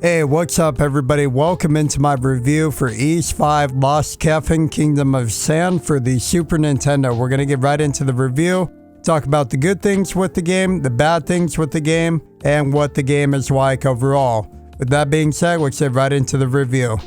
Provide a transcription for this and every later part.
Hey, what's up everybody? Welcome into my review for Ys 5 Lost Kefin Kingdom of Sand for the Super Nintendo. We're going to get right into the review, talk about the good things with the game, the bad things with the game, and what the game is like overall. With that being said, let's get right into the review.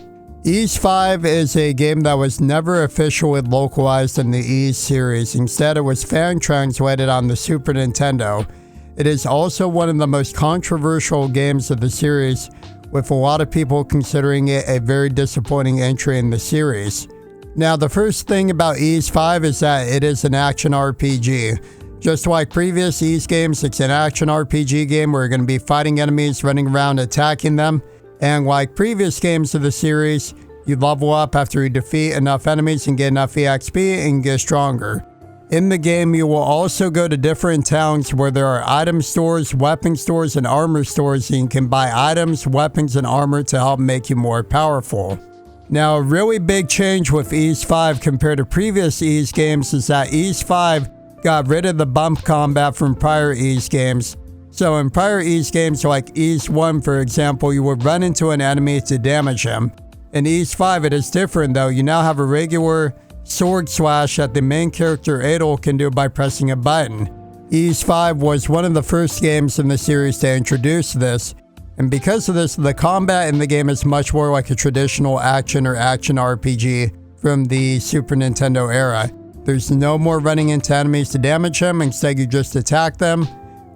Ys 5 is a game that was never officially localized in the Ys series. Instead, it was fan translated on the Super Nintendo. It is also one of the most controversial games of the series, with a lot of people considering it a very disappointing entry in the series. Now, the first thing about Ys 5 is that it is an action RPG. Just like previous Ys games, it's an action RPG game where you're going to be fighting enemies, running around, attacking them. And like previous games of the series, you level up after you defeat enough enemies and get enough EXP and get stronger. In the game, you will also go to different towns where there are item stores, weapon stores, and armor stores, and you can buy items, weapons, and armor to help make you more powerful. Now, a really big change with Ys 5 compared to previous Ys games is that Ys 5 got rid of the bump combat from prior Ys games. So in prior Ys games like Ys 1, for example, you would run into an enemy to damage him. In Ys 5, it is different though. You now have a regular sword slash that the main character Adol can do by pressing a button. Ys 5 was one of the first games in the series to introduce this, and because of this, the combat in the game is much more like a traditional action or action RPG from the Super Nintendo era. There's no more running into enemies to damage them, instead you just attack them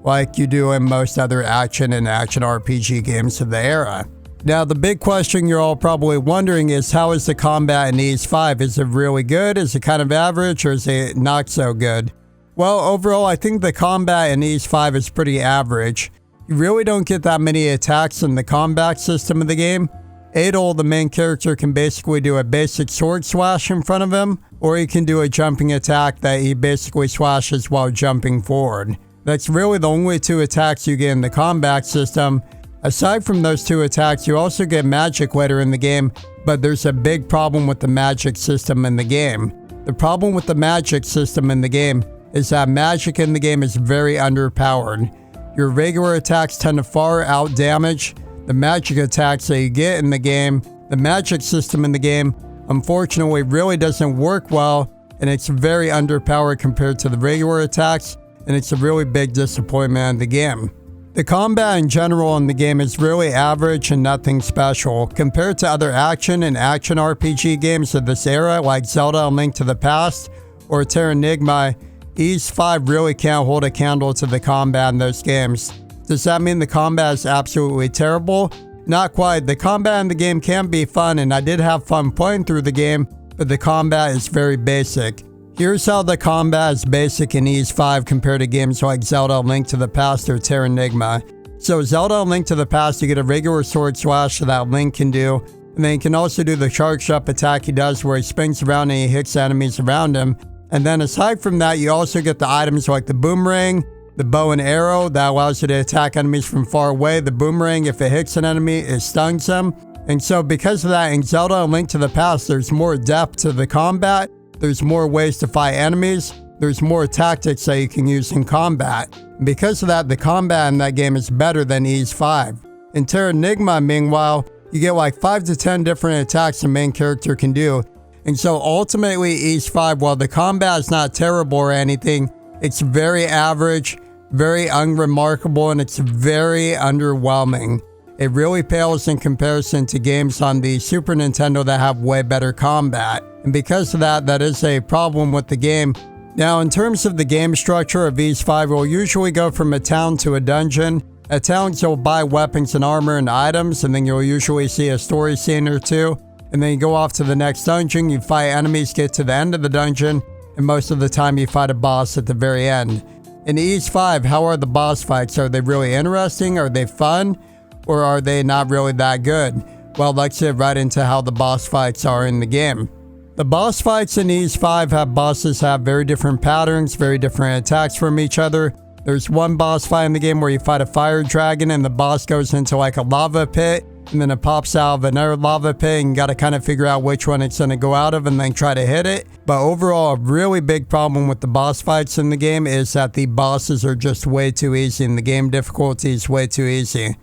like you do in most other action and action RPG games of the era. Now, the big question you're all probably wondering is, how is the combat in Ys 5? Is it really good? Is it kind of average? Or is it not so good? Well, overall, I think the combat in Ys 5 is pretty average. You really don't get that many attacks in the combat system of the game. Adol, the main character, can basically do a basic sword slash in front of him, or he can do a jumping attack that he basically slashes while jumping forward. That's really the only two attacks you get in the combat system. Aside from those two attacks, you also get magic later in the game, but there's a big problem with the magic system in the game. The problem with the magic system in the game is that magic in the game is very underpowered. Your regular attacks tend to far out damage the magic attacks that you get in the game. The magic system in the game, unfortunately, really doesn't work well, and it's very underpowered compared to the regular attacks, and it's a really big disappointment in the game. The combat in general in the game is really average and nothing special. Compared to other action and action RPG games of this era like Zelda: A Link to the Past or Terranigma, Ys 5 really can't hold a candle to the combat in those games. Does that mean the combat is absolutely terrible? Not quite. The combat in the game can be fun, and I did have fun playing through the game, but the combat is very basic. Here's how the combat is basic in Ys 5 compared to games like Zelda: A Link to the Past or Terranigma. So Zelda: A Link to the Past, you get a regular sword slash that Link can do, and then you can also do the charged up attack he does where he spins around and he hits enemies around him. And then aside from that, you also get the items like the boomerang, the bow and arrow that allows you to attack enemies from far away. The boomerang, if it hits an enemy, it stuns them. And so because of that, in Zelda: A Link to the Past, there's more depth to the combat. There's more ways to fight enemies. There's more tactics that you can use in combat. And because of that, the combat in that game is better than Ys 5. In Terranigma, meanwhile, you get like 5 to 10 different attacks the main character can do. And so ultimately, Ys 5, while the combat is not terrible or anything, it's very average, very unremarkable, and it's very underwhelming. It really pales in comparison to games on the Super Nintendo that have way better combat. And because of that, that is a problem with the game. Now, in terms of the game structure of Ys 5, we'll usually go from a town to a dungeon. At towns, you'll buy weapons and armor and items, and then you'll usually see a story scene or two. And then you go off to the next dungeon, you fight enemies, get to the end of the dungeon, and most of the time you fight a boss at the very end. In Ys 5, how are the boss fights? Are they really interesting? Are they fun? Or are they not really that good? Well, let's get right into how the boss fights are in the game. The boss fights in Ys 5 have bosses have very different patterns, very different attacks from each other. There's one boss fight in the game where you fight a fire dragon and the boss goes into like a lava pit, and then it pops out of another lava pit, and you gotta kind of figure out which one it's gonna go out of and then try to hit it. But overall, a really big problem with the boss fights in the game is that the bosses are just way too easy and the game difficulty is way too easy.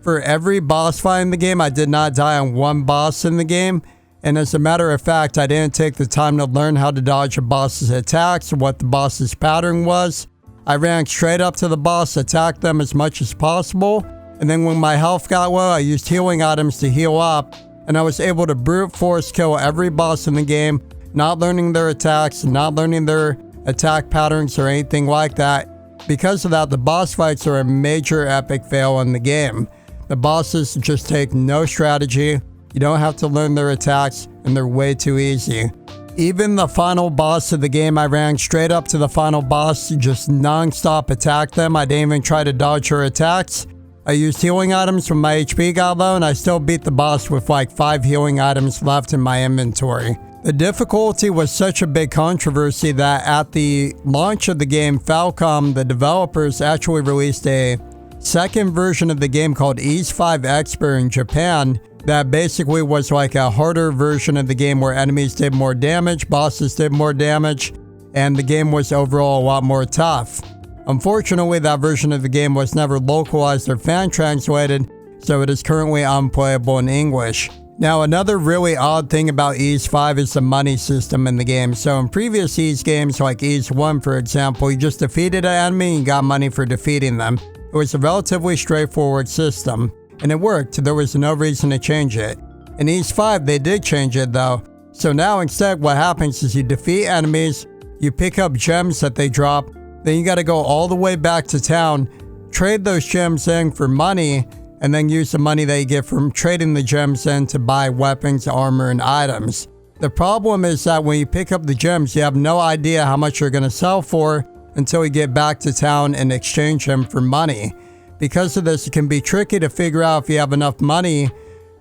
For every boss fight in the game, I did not die on one boss in the game. And as a matter of fact, I didn't take the time to learn how to dodge a boss's attacks or what the boss's pattern was. I ran straight up to the boss, attacked them as much as possible, and then when my health got low, I used healing items to heal up, and I was able to brute force kill every boss in the game, not learning their attacks, not learning their attack patterns or anything like that. Because of that, the boss fights are a major epic fail in the game. The bosses just take no strategy. You don't have to learn their attacks, and they're way too easy. Even the final boss of the game, I ran straight up to the final boss, just non-stop attacked them. I didn't even try to dodge her attacks. I used healing items when my HP got low, and I still beat the boss with like 5 healing items left in my inventory. The difficulty was such a big controversy that at the launch of the game, Falcom, the developers, actually released a second version of the game called Ease 5 Expert in Japan that basically was like a harder version of the game where enemies did more damage, bosses did more damage, and the game was overall a lot more tough. Unfortunately, that version of the game was never localized or fan translated, so it is currently unplayable in English. Now, another really odd thing about Ease 5 is the money system in the game. So in previous Ease games like Ease 1, for example, you just defeated an enemy and got money for defeating them. It was a relatively straightforward system, and it worked. There was no reason to change it. In Ease 5, they did change it though. So now instead what happens is you defeat enemies, you pick up gems that they drop, then you gotta go all the way back to town, trade those gems in for money, and then use the money that you get from trading the gems in to buy weapons, armor, and items. The problem is that when you pick up the gems, you have no idea how much you're gonna sell for until you get back to town and exchange them for money. Because of this, it can be tricky to figure out if you have enough money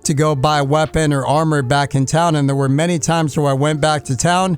to go buy a weapon or armor back in town. And there were many times where I went back to town,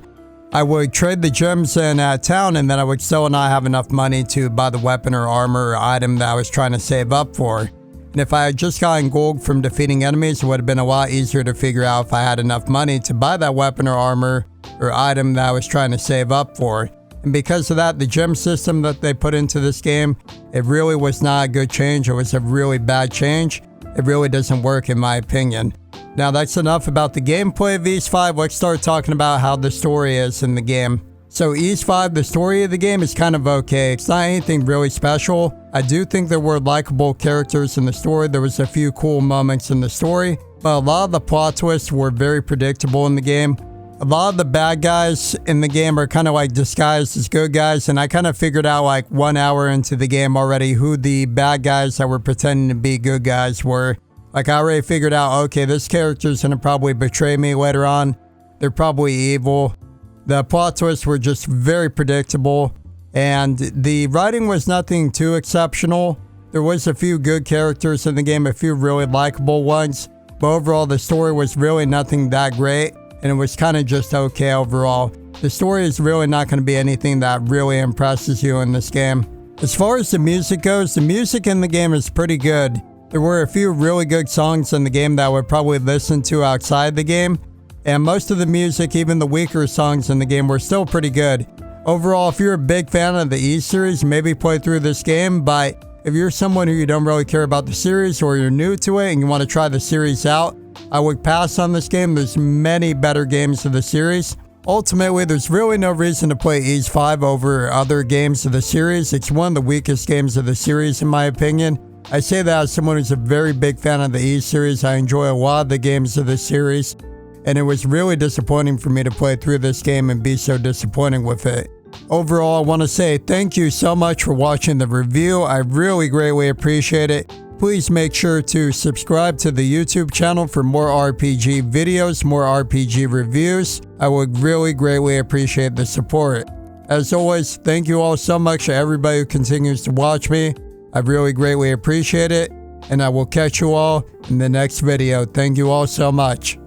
I would trade the gems in at town, and then I would still not have enough money to buy the weapon or armor or item that I was trying to save up for. And if I had just gotten gold from defeating enemies, it would have been a lot easier to figure out if I had enough money to buy that weapon or armor or item that I was trying to save up for. And because of that, the gem system that they put into this game, it really was not a good change. It was a really bad change. It really doesn't work in my opinion. Now that's enough about the gameplay of Ease 5. Let's start talking about how the story is in the game. So Ease 5, the story of the game is kind of okay. It's not anything really special. I do think there were likable characters in the story. There was a few cool moments in the story, but a lot of the plot twists were very predictable in the game. A lot of the bad guys in the game are kind of like disguised as good guys, and I kind of figured out like 1 hour into the game already who the bad guys that were pretending to be good guys were. Like I already figured out, okay, this character's gonna probably betray me later on. They're probably evil. The plot twists were just very predictable, and the writing was nothing too exceptional. There was a few good characters in the game, a few really likable ones, but overall the story was really nothing that great, and it was kind of just okay overall. The story is really not going to be anything that really impresses you in this game. As far as the music goes, the music in the game is pretty good. There were a few really good songs in the game that I would probably listen to outside the game, and most of the music, even the weaker songs in the game, were still pretty good. Overall, if you're a big fan of the Ease series, maybe play through this game, but if you're someone who you don't really care about the series or you're new to it and you want to try the series out, I would pass on this game. There's many better games of the series. Ultimately, there's really no reason to play Ease 5 over other games of the series. It's one of the weakest games of the series in my opinion. I say that as someone who's a very big fan of the Ease series. I enjoy a lot of the games of the series, and it was really disappointing for me to play through this game and be so disappointed with it. Overall, I want to say thank you so much for watching the review. I really greatly appreciate it. Please make sure to subscribe to the YouTube channel for more RPG videos, more RPG reviews. I would really greatly appreciate the support. As always, thank you all so much to everybody who continues to watch me. I really greatly appreciate it, and I will catch you all in the next video. Thank you all so much.